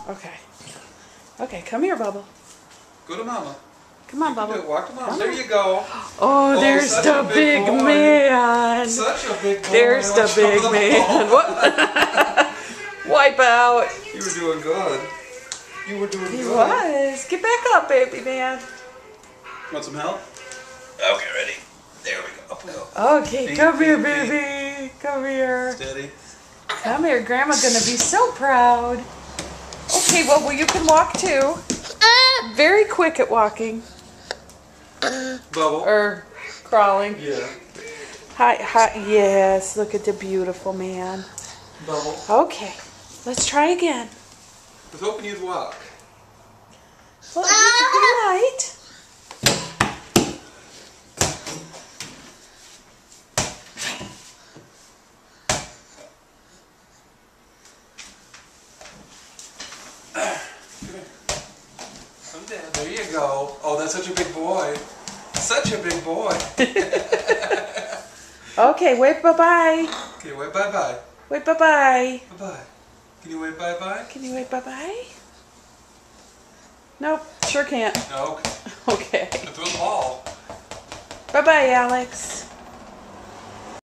Okay. Okay, come here, Bubble. Go to Mama. Come on, You can do Bubble. it. Walk to Mama. Come There on. you go. Oh, there's such the a big boy. man. Such a big boy. There's the Watch big out. man. What? Wipe out. You were doing good. You were doing He good. was. Get back up, baby man. Want some help? Okay, ready. There we go. Up we go. Okay, Feet, come here, feet, feet. baby. Come here. Steady. Come here. Grandma's gonna be so proud. Okay, well, you can walk too. Very quick at walking. Bubble. Or crawling. Yeah. Hi, hi. Yes, look at the beautiful man. Bubble. Okay, let's try again. I was hoping you'd walk. Well, you might. Come down. There you go. Oh, that's such a big boy. Such a big boy. Okay, wave bye-bye. Okay, wave bye-bye. Wave bye-bye. Bye-bye. Can you wave bye-bye? Can you wave bye-bye? Nope, sure can't. No. Okay. Throw the ball. Bye-bye, Alex.